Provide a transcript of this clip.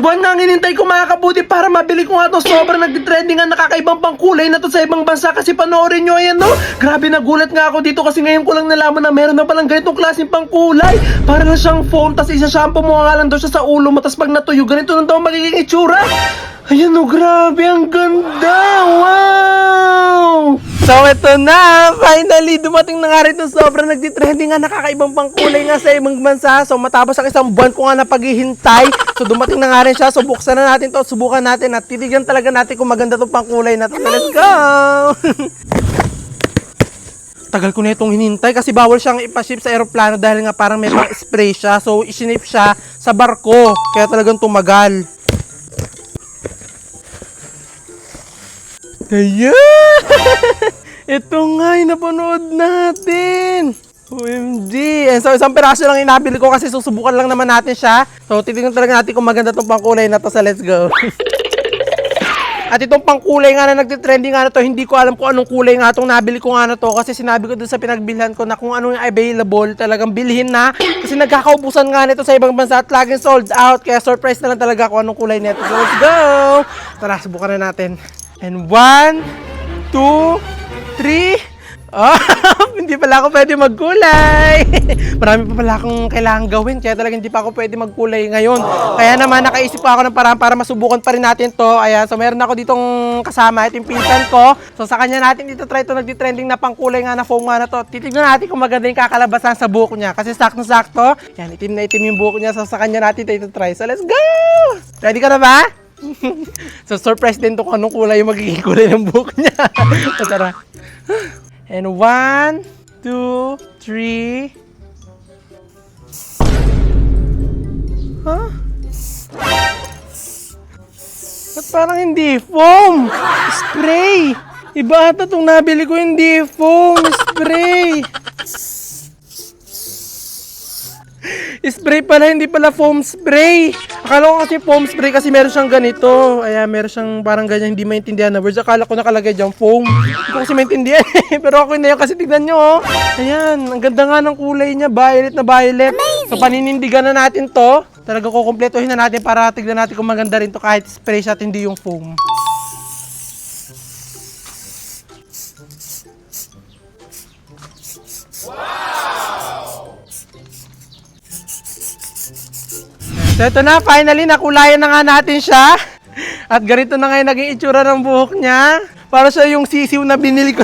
Isang buwan na ang hinintay ko mga kabuti para mabili ko nga to. Sobrang nagtitrending nga nakakaibang pangkulay na to sa ibang bansa kasi panoorin nyo ayan no. Grabe nagulat nga ako dito kasi ngayon ko lang nalaman na meron na palang ganitong klaseng pangkulay. Para na siyang foam tas isa-shampoo mo nga lang daw siya sa ulo mo tas pag natuyo ganito lang daw magiging itsura. Ayan no, grabe ang ganda. Wow! So ito na, finally dumating na nga rin ito. Sobrang nagtitrending nga nakakaibang pangkulay nga sa ibang bansa. So matapos ang isang buwan ko nga na paghihintay, so dumating na nga rin siya. So buksan na natin to, subukan natin at titignan talaga natin kung maganda itong pangkulay na to. So let's go! Tagal ko na itong hinintay kasi bawal siyang ipaship sa aeroplano dahil nga parang may pang spray siya. So isinip siya sa barko, kaya talagang tumagal. Kaya! Ito nga yung napanood natin. OMG. And so isang piraso lang inabili ko kasi susubukan lang naman natin siya. So titignan talaga natin kung maganda itong pangkulay na to. So let's go. At itong pangkulay nga na nagtitrending nga na to, hindi ko alam kung anong kulay nga itong nabili ko nga na to. Kasi sinabi ko dun sa pinagbilhan ko na kung anong available, talagang bilhin na. Kasi nagkakaubusan nga nito sa ibang bansa at laging sold out. Kaya surprise na lang talaga kung anong kulay nito. So let's go! Tara, subukan na natin. And 1, 2, 3. Oh, hindi pala ako pwede magkulay. Marami pa pala akong kailangan gawin. Kaya talaga hindi pa ako pwede magkulay ngayon. Kaya naman nakaisip pa ako ng paraan para masubukan pa rin natin to. Ayan, so meron ako ditong kasama. Ito yung pinsan ko. So sa kanya natin dito try to nagtitrending na pangkulay nga na foam nga na to. Titignan natin kung maganda yung kakalabasan sa buhok niya. Kasi sakto-sakto. Yan, itim na itim yung buhok niya. So sa kanya natin ito try. So let's go! Ready ka na ba? So surprise din to kung anong kulay yung magiging kulay ng buhok niya. So tara. And 1, 2, 3. Huh? Ba't parang hindi foam? Spray! Iba ata itong nabili ko, hindi foam. Spray! Spray pala, hindi pala foam spray. Akala ko kasi foam spray kasi meron siyang ganito. Ayan, meron siyang parang ganyan, hindi maintindihan na words. Akala ko nakalagay dyan foam. Hindi ko kasi maintindihan. Pero ako hindi yun kasi tignan nyo. Oh. Ayan, ang ganda nga ng kulay niya. Violet na violet. So paninindigan na natin to. Talaga kukumpletuhin na natin para tignan natin kung maganda rin to kahit spray siya at hindi yung foam. So ito na, finally nakulayan na nga natin siya. At ganito na nga yung naging itsura ng buhok niya. Para siya yung sisiw na binili ko.